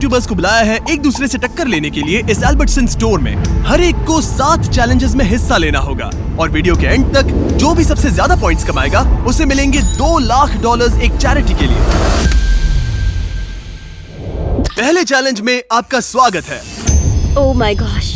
YouTubers को बुलाया है एक दूसरे से टक्कर लेने के लिए इस एल्बर्टसन स्टोर में। हर एक को 7 चैलेंजेस में हिस्सा लेना होगा और वीडियो के एंड तक जो भी सबसे ज्यादा पॉइंट्स कमाएगा उसे मिलेंगे $2 लाख एक चैरिटी के लिए। पहले चैलेंज में आपका स्वागत है। Oh my gosh.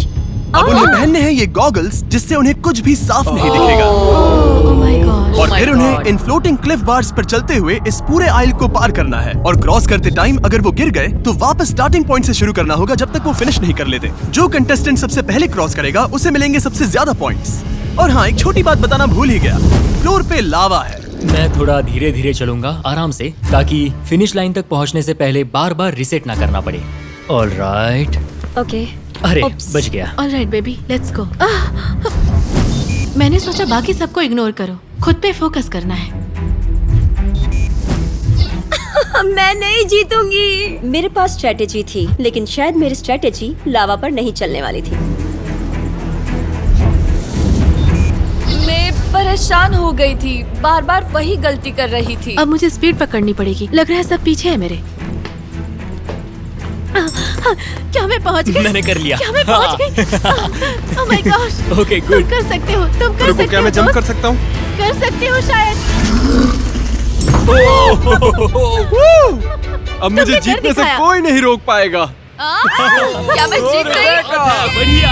अब उन्हें पहनने हैं ये गॉगल्स जिससे उन्हें कुछ भी साफ नहीं दिखेगा। Oh my gosh. और फिर उन्हें इन फ्लोटिंग क्लिफ बार्स पर चलते हुए इस पूरे आइल को पार करना है और क्रॉस करते टाइम अगर वो गिर गए तो वापस स्टार्टिंग पॉइंट से शुरू करना होगा जब तक वो फिनिश नहीं कर लेते। जो कंटेस्टेंट सबसे पहले क्रॉस करेगा उसे मिलेंगे सबसे ज्यादा पॉइंट्स। और हाँ, एक छोटी बात बताना भूल ही गया, फ्लोर पे लावा है। मैं थोड़ा धीरे धीरे चलूंगा, आराम से, ताकि फिनिश लाइन तक पहुंचने से पहले बार बार रिसेट ना करना पड़े। ऑलराइट। ओके। अरे बच गया। Alright baby, let's go. मैंने सोचा बाकी सबको इग्नोर करो, खुद पे फोकस करना है। मैं नहीं जीतूंगी। मेरे पास स्ट्रेटेजी थी, लेकिन शायद मेरी स्ट्रेटेजी लावा पर नहीं चलने वाली थी। मैं परेशान हो गई थी, बार बार वही गलती कर रही थी। अब मुझे स्पीड पकड़नी पड़ेगी। लग रहा है सब पीछे है मेरे। क्या मैं पहुंच गई? मैंने कर लिया। क्या मैं पहुंच गई? Oh my gosh. ओके तुम गुड। कर सकते हो, तुम कर सकते क्या हो। मैं जंप दोस्त? कर सकता हूँ? कर सकते हो शायद। अब मुझे तुमने कर जीतने से दिखाया। कोई नहीं रोक पाएगा। क्या मैं जीत गई? बढ़िया।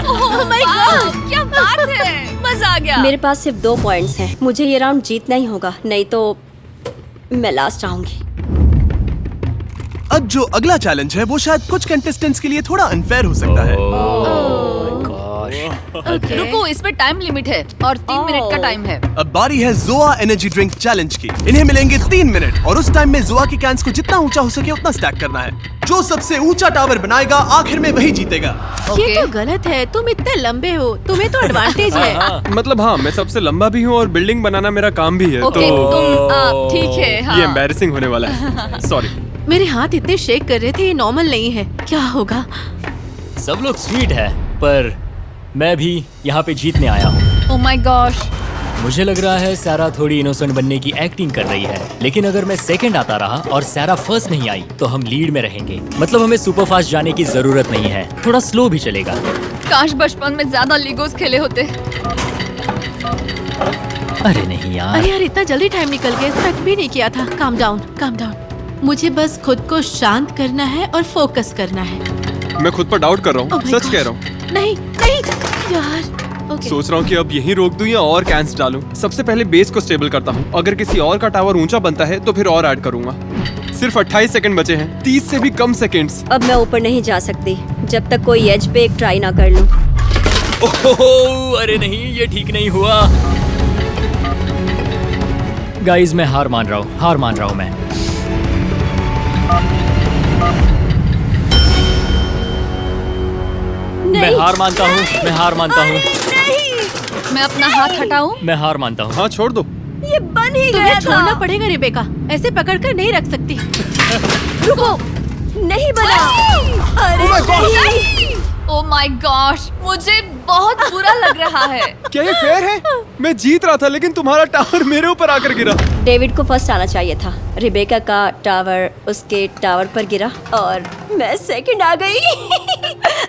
ओह माय गॉड, क्या बात है, मजा आ गया। मेरे पास सिर्फ 2 पॉइंट्स हैं। मुझे ये राउंड जीतना ही होगा, नहीं तो मैं लास्ट आऊंगी। अब जो अगला चैलेंज है वो शायद कुछ कंटेस्टेंट्स के लिए थोड़ा अनफेयर हो सकता है। रुको, इसमें टाइम लिमिट है और 3 मिनट का टाइम है। अब बारी है जोआ एनर्जी ड्रिंक चैलेंज की। इन्हें मिलेंगे 3 मिनट और उस टाइम में जोआ की कैंस को जितना ऊंचा हो सके उतना स्टैक करना है। जो सबसे ऊंचा टावर बनाएगा आखिर में वही जीतेगा। ये तो गलत है, तुम इतने लंबे हो, तुम्हें तो एडवांटेज है। मतलब हाँ, मैं सबसे लंबा भी हूँ और बिल्डिंग बनाना मेरा काम भी है। ओके, तो तुम ठीक है। हाँ। ये एम्बैरेसिंग होने वाला है। सॉरी। मेरे हाथ इतने शेक कर रहे थे, ये नॉर्मल नहीं है। क्या होगा? सब लोग स्वीट है, पर मैं भी यहाँ पे जीतने आया हूँ। Oh my gosh. मुझे लग रहा है सारा थोड़ी इनोसेंट बनने की एक्टिंग कर रही है, लेकिन अगर मैं सेकंड आता रहा और सारा फर्स्ट नहीं आई तो हम लीड में रहेंगे। मतलब हमें सुपर फास्ट जाने की जरूरत नहीं है, थोड़ा स्लो भी चलेगा। काश बचपन में ज्यादा लीगोस खेले होते। अरे नहीं यार। अरे यार, इतना जल्दी टाइम निकल गया, एक्सपेक्ट भी नहीं किया था। Calm down, calm down. मुझे बस खुद को शांत करना है और फोकस करना है। मैं खुद पर डाउट कर रहा Oh हूँ, my सच gosh. कह रहा हूँ। नहीं नहीं यार। ओके। सोच रहा हूँ कि अब यहीं रोक दूं या और कैंस डालूं। सबसे पहले बेस को स्टेबल करता हूँ। अगर किसी और का टावर ऊंचा बनता है तो फिर और ऐड करूंगा। सिर्फ 28 सेकंड बचे हैं, 30 से भी कम सेकंड्स। अब मैं ऊपर नहीं जा सकती जब तक कोई एज पे एक ट्राई ना कर लूं। ओहो, अरे नहीं, ये ठीक नहीं हुआ। गाइस, मैं हार मान रहा हूँ मैं। मैं हार मानता हूँ। मैं अपना हाथ हटाऊं? मैं हार मानता हूँ। हाँ, छोड़ दो। ये बन ही तुम्हें गया छोड़ना था। पड़ेगा रेबेका, ऐसे पकड़कर नहीं रख सकती। रुको, नहीं बना। अरे नहीं। ओह माय गॉश, मुझे बहुत बुरा लग रहा है। क्या ये फेयर है? मैं जीत रहा था लेकिन तुम्हारा टावर मेरे ऊपर आकर गिरा। डेविड को फर्स्ट आना चाहिए था। रिबेका का टावर उसके टावर पर गिरा और मैं सेकंड आ गई।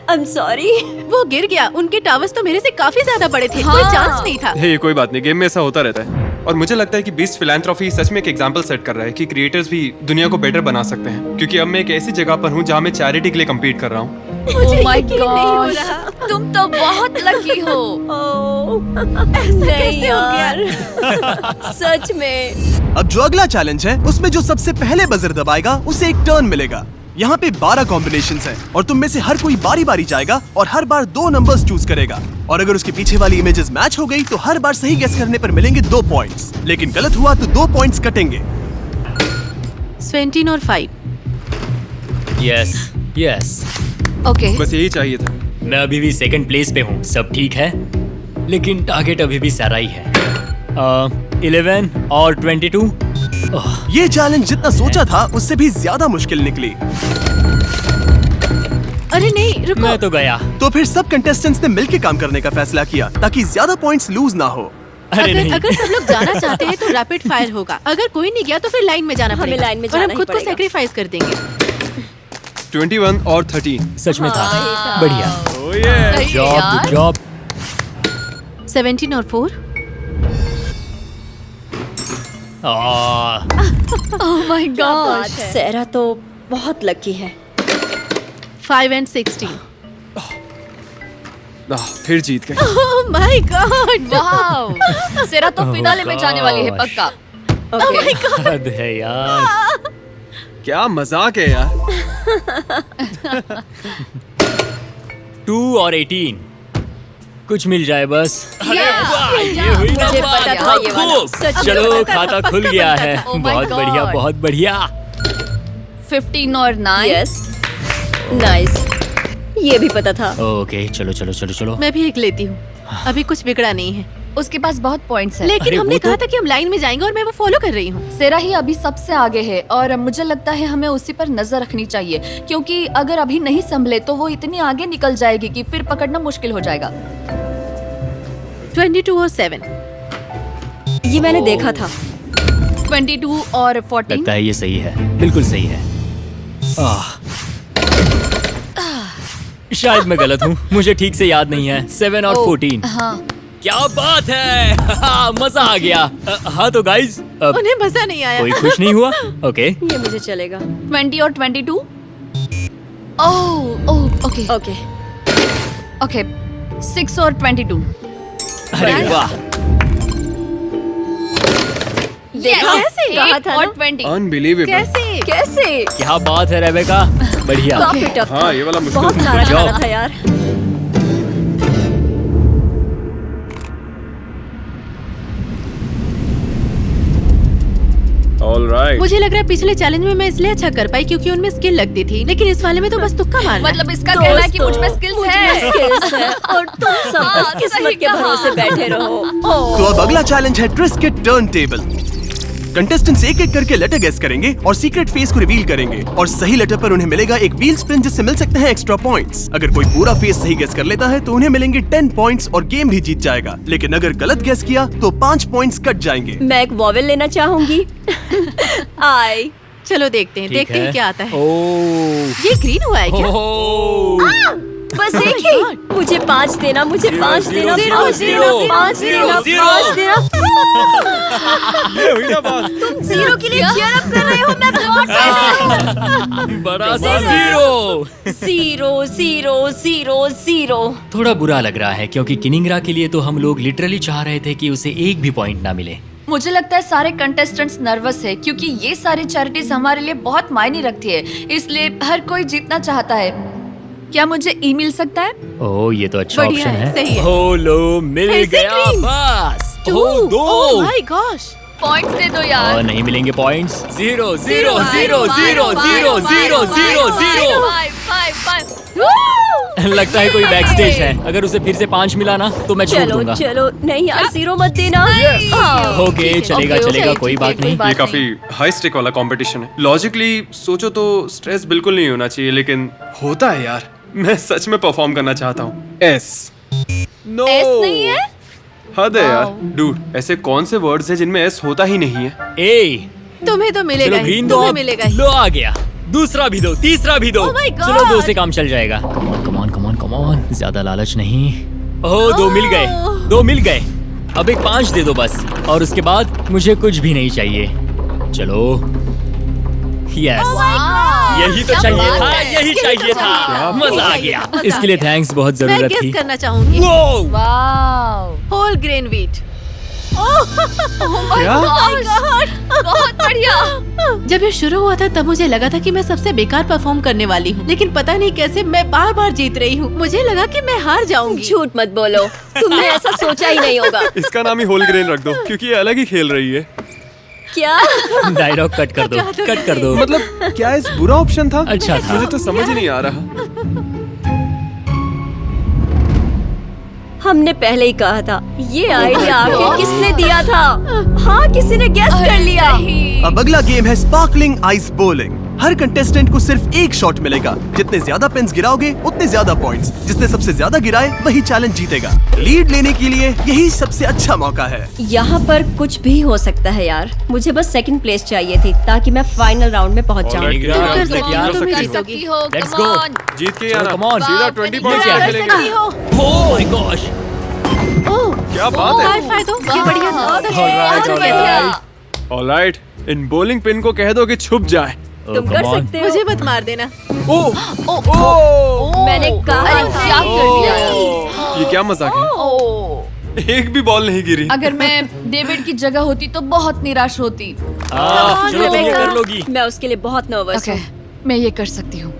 I am sorry. वो गिर गया, उनके टावर्स तो मेरे से काफी ज्यादा बड़े थे। हाँ। कोई चांस नहीं था। हे, कोई बात नहीं, गेम में ऐसा होता रहता है। और मुझे लगता है कि बीस्ट फिलैंथ्रोपी सच में एक एग्जांपल सेट कर रहा है कि क्रिएटर्स भी दुनिया को बेटर बना सकते हैं। क्योंकि अब मैं एक ऐसी जगह पर हूँ जहाँ मैं चैरिटी के लिए कम्पीट कर रहा हूँ। ओह माय यकीन नहीं हो गॉश, रहा। तुम तो बहुत लकी हो। ऐसा कैसे हो गया? सच में। अब जो अगला चैलेंज है उसमें जो सबसे पहले बजर दबाएगा उसे एक टर्न मिलेगा। यहाँ पे 12 कॉम्बिनेशंस हैं और तुम में से हर कोई बारी बारी जाएगा और हर बार 2 नंबर्स चूज करेगा। और अगर उसके पीछे वाली इमेजेस मैच हो गई तो हर बार सही गेस करने पर मिलेंगे 2 पॉइंट्स, लेकिन गलत हुआ तो 2 पॉइंट्स कटेंगे। 17 और 5। यस। ओके, बस यही चाहिए था। मैं अभी भी सेकंड प्लेस पे हूँ, सब ठीक है, लेकिन टारगेट अभी भी सारा ही है। 11 और 22। ये चैलेंज जितना सोचा था उससे भी ज्यादा मुश्किल निकली। अरे नहीं, रुको। मैं तो गया। तो फिर सब कंटेस्टेंट्स ने मिलकर काम करने का फैसला किया ताकि ज्यादा पॉइंट्स लूज ना हो। अरे नहीं। अगर सब लोग जाना चाहते हैं तो रैपिड फायर होगा। अगर कोई नहीं गया तो फिर लाइन में जाना हमें पड़ेगा लाइन में और हम जाना ही खुद को पड़ेगा। सैक्रिफाइस कर देंगे। 21 और 13। सच में था। वही था। बढ़िया। Oh yeah! सही है जॉब, यार। Good job. 17 और 4। Oh my God. सेरा तो बहुत लकी है। 5 and 16। फिर जीत गए। Oh my God. वाओ, सेरा तो फिनाले में जाने वाली है gosh. पक्का। ओके हद है यार। क्या मजाक है यार। 2 और 18। कुछ मिल जाए बस। अरे Yeah. वाह, ये हुई ना मुझे बात। पता था ये वाला। खूब। सच में चलो पता था, खाता पक्का खुल गया पता है। था। Oh my बहुत बढ़िया, God. बहुत बढ़िया। 15 और 9। यस नाइस, ये भी पता था। ओके, चलो चलो चलो चलो। मैं भी एक लेती हूँ। अभी कुछ बिगड़ा नहीं है। उसके पास बहुत पॉइंट्स है। लेकिन अरे हमने वो कहा तो- था कि हम लाइन में जाएंगे और मैं वो फॉलो कर रही हूँ। सेरा ही अभी सबसे आगे है और मुझे लगता है हमें उसी पर नजर रखनी चाहिए, क्योंकि अगर अभी नहीं संभले तो वो इतनी आगे निकल जाएगी कि फिर पकड़ना मुश्किल हो जाएगा। 22 और 7। ये मैंने देखा था। 22 और 14। लगता है ये सही है, बिल्कुल सही है। शायद मैं गलत हूँ, मुझे ठीक से याद नहीं है। 7 और 14। हाँ, क्या बात है। मजा आ गया। हाँ तो गाइज, अब उन्हें मजा नहीं आया। कोई खुश नहीं हुआ? ओके। ये मुझे चलेगा। 20 और 22। Oh okay okay okay. 6 और 22। अरे वाह, देखा कहा था और ना। 20। अनबिलीवेबल। कैसे कैसे क्या बात है रेबेका, बढ़िया। काफी टफ था। हाँ, ये वाला मुश्किल बहुत था। सारा Good job. खाना था यार। All right. मुझे लग रहा है पिछले चैलेंज में मैं इसलिए अच्छा कर पाई क्योंकि उनमें स्किल लगती थी, लेकिन इस वाले में तो बस तुक्का मारना है। मतलब इसका कहना है कि मुझ में स्किल्स है। स्किल्स है और तुम सब हाँ, बस किस्मत सही के कहा। भरोसे बैठे रहो। तो अब अगला चैलेंज है ट्रिस्ट के टर्न टेबल। कंटेस्टेंट्स एक एक करके लेटर गेस करेंगे और सीक्रेट फेस को रिवील करेंगे और सही लेटर पर उन्हें मिलेगा एक व्हील स्पिन जिससे मिल सकते हैं एक्स्ट्रा पॉइंट्स। अगर कोई पूरा फेस सही गेस कर लेता है तो उन्हें मिलेंगे 10 पॉइंट्स और गेम भी जीत जाएगा, लेकिन अगर गलत गेस किया तो 5 पॉइंट्स कट जाएंगे। मैं एक वॉवेल लेना चाहूंगी। आई चलो देखते हैं, ठीक देखते हैं क्या आता है। ओह, ये ग्रीन हुआ है क्या? ओह, बस एक ही। मुझे 5 देना, मुझे 5 देना, zero, 5 zero, देना, 5 देना, zero, 5 देना। ये हुई ना बात। तुम 0 के लिए चीयर अप कर रहे हो, मैं बहुत बड़ा सा जीरो। 0 0 0 0। थोड़ा बुरा लग रहा है क्योंकि किनिंग्रा के लिए तो हम लोग लिटरली चाह रहे थे कि उसे एक भी पॉइंट ना मिले। मुझे लगता है सारे कंटेस्टेंट्स नर्वस है क्योंकि ये सारी चैरिटीज हमारे लिए बहुत मायने रखती है, इसलिए हर कोई जीतना चाहता है। क्या मुझे ई मिल सकता है? ओह, ये तो अच्छा बढ़िया ऑप्शन है, है। सही है। ओ लो, मिल फिर से गया green। बस। 2। ओह, ओह दो। My gosh. पॉइंट्स दे दो यार। और नहीं मिलेंगे points. 0 0 Five, 0 five, 0 five, 0 five, 0 0 five, 0। five, five, five। लगता है कोई बैक स्टेज है। अगर उसे फिर से 5 मिला ना तो मैं छोड़ चलो दूंगा। चलो, नहीं यार 0 मत देना। हाँ। ओके, चलेगा ओके, चलेगा, ओके, कोई ठीक है, बात कोई नहीं। बात ये काफी हाई स्टेक वाला कंपटीशन है। लॉजिकली सोचो तो स्ट्रेस बिल्कुल नहीं होना चाहिए, लेकिन होता है यार। मैं सच में परफॉर्म करना चाहता हूँ। एस नो, एस नहीं है? हद है यार। Wow. डूड, ऐसे कौन से वर्ड्स हैं जिनमें एस होता ही नहीं है? ए, तुम्हें तो मिलेगा चलो ही, ग्रीन दो, तुम्हें अब मिलेगा ही। लो आ गया। दूसरा भी दो, तीसरा भी दो। Oh my God! चलो 2 से काम चल जाएगा। कमॉन कमॉन कमॉन कमॉन, ज्यादा लालच नहीं। ओह, 2 मिल गए, 2 मिल गए। अब एक 5 दे दो बस, और उसके बाद मुझे कुछ भी नहीं चाहिए। चलो, यस, यही तो क्या चाहिए बात था, है। यही चाहिए था। मजा आ गया। इसके लिए थैंक्स, बहुत मैं जरूरत गेस थी। करना चाहूंगी। वो वाओ, होल ग्रेन व्हीट। क्या? बहुत बढ़िया। जब ये शुरू हुआ था तब मुझे लगा था कि मैं सबसे बेकार परफॉर्म करने वाली हूँ, लेकिन पता नहीं कैसे मैं बार बार जीत रही हूँ। मुझे लगा कि मैं हार जाऊंगी। झूठ मत बोलो, तुमने ऐसा सोचा ही नहीं होगा। इसका नाम ही होल ग्रेन रख दो, क्योंकि ये अलग ही खेल रही है। क्या? डायलॉग कट कर दो, कट कर दो। मतलब क्या इस बुरा ऑप्शन था? अच्छा था। मुझे तो समझ ही नहीं आ रहा। हमने पहले ही कहा था, ये आइडिया आखिर किसने दिया था? हाँ, किसी ने गेस कर लिया। अब अगला गेम है स्पार्कलिंग आइस बोलिंग। हर कंटेस्टेंट को सिर्फ एक शॉट मिलेगा। जितने ज्यादा पेन्स गिराओगे उतने ज्यादा पॉइंट्स। जिसने सबसे ज्यादा गिराए वही चैलेंज जीतेगा। लीड लेने के लिए यही सबसे अच्छा मौका है। यहाँ पर कुछ भी हो सकता है यार। मुझे बस सेकंड प्लेस चाहिए थी ताकि मैं फाइनल राउंड में पहुँच जाऊँ। Alright, तुम कर यार, सकती यार, हो, तुम ही कर जीतोगी। सकती हो, Let's come go. on. जीत के चलो, आना। come on. सीधा वाह, 20 very पॉइंट्स good. से कर खेलेंगे। सकती हो। Oh my gosh. ओह, क्या बात है? हाई फाइव दो। ये बढ़िया था। वाह, सच में, alright, बहुत alright. बढ़िया। ऑलराइट, इन बॉलिंग पिन को कह दो कि छुप जाए। Oh, तुम come कर on. सकते हो। मुझे मत मार देना। मैंने कहा अरे, था। क्या कर दिया? ये क्या मजाक है? ओह, एक भी बॉल नहीं गिरी। अगर मैं डेविड की जगह होती तो बहुत निराश होती। चलो तुम ये Rebecca. कर लोगी। मैं उसके लिए बहुत नर्वस ओके, हूँ। मैं ये कर सकती हूँ।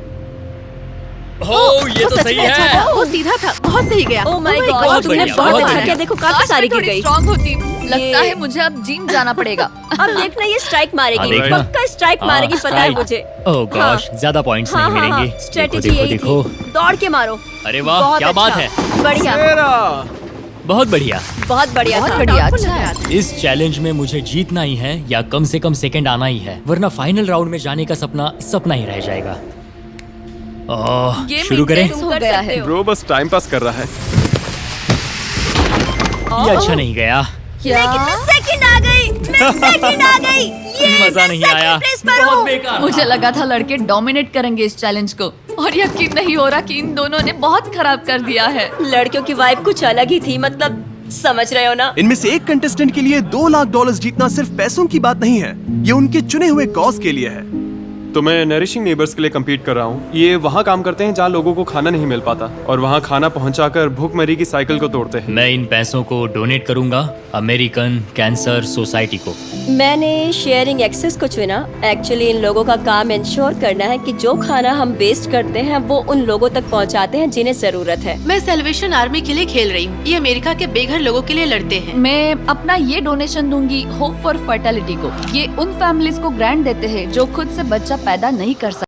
ये वो तो सच सही में अच्छा है। था। वो सीधा था। बहुत सही गया। Oh my Oh my God, बहुत तुमने बढ़िया, बहुत बहुत अच्छा बढ़िया। किया। देखो काफी काश सारी मैं गिर गई। स्ट्रांग होती। लगता ये- है मुझे अब जिम जाना पड़ेगा। अब देखना ये स्ट्राइक मारेगी। देखना। पक्का स्ट्राइक मारेगी, पता है strike. मुझे। Oh gosh, ज्यादा पॉइंट्स नहीं मिलेंगे। देखो स्ट्रेटेजी देखो यही देखो। थी। दौड़ के मारो। अरे वाह, बहुत क्या बात अच्छा। है। बढ़िया, बहुत बढ़िया। बहुत बढ़िया बहुत था। बढ़िया, Doubtful अच्छा लग है। रहा था। इस चैलेंज में मुझे जीतना ही है या कम से कम सेकंड आना ही है, वरना फाइनल राउंड में जाने का सपना सपना ही रह जाएगा। गेम शुरू करें। intense तुम हो कर गया सकते है। हो। ब्रो बस टाइम पास कर रहा है। ये अच्छा नहीं गया। लेकिन मैं सेकंड आ गई। मैं सेकंड आ गई। ये मजा मैं नहीं second आया। place पर बहुत हूँ। बेकार। मुझे लगा था लड़के डोमिनेट करेंगे इस चैलेंज को, और यकीन नहीं हो रहा कि इन दोनों ने बहुत खराब कर दिया है। लड़कियों की वाइब कुछ अलग ही थी, मतलब समझ रहे हो ना। इनमें से एक कंटेस्टेंट के लिए $2 लाख जीतना सिर्फ पैसों की बात नहीं है। ये उनके चुने हुए कॉज के लिए है। तो मैं नरिशिंग नेबर्स के लिए compete कर रहा हूँ। ये वहाँ काम करते हैं जहाँ लोगों को खाना नहीं मिल पाता, और वहाँ खाना पहुँचाकर भूखमरी की साइकिल को तोड़ते हैं। मैं इन पैसों को डोनेट करूंगा अमेरिकन कैंसर सोसाइटी को। मैंने शेयरिंग एक्सेस को चुना। एक्चुअली इन लोगों का काम इंश्योर करना है कि जो खाना हम वेस्ट करते हैं वो उन लोगों तक पहुंचाते हैं जिन्हें जरूरत है। मैं सेलिब्रेशन आर्मी के लिए खेल रही हूँ। ये अमेरिका के बेघर लोगों के लिए लड़ते हैं। मैं अपना ये डोनेशन दूंगी होप फॉर फर्टिलिटी को। ये उन फैमिलीज को ग्रांट देते हैं जो खुद से बच्चा पैदा नहीं कर सकते।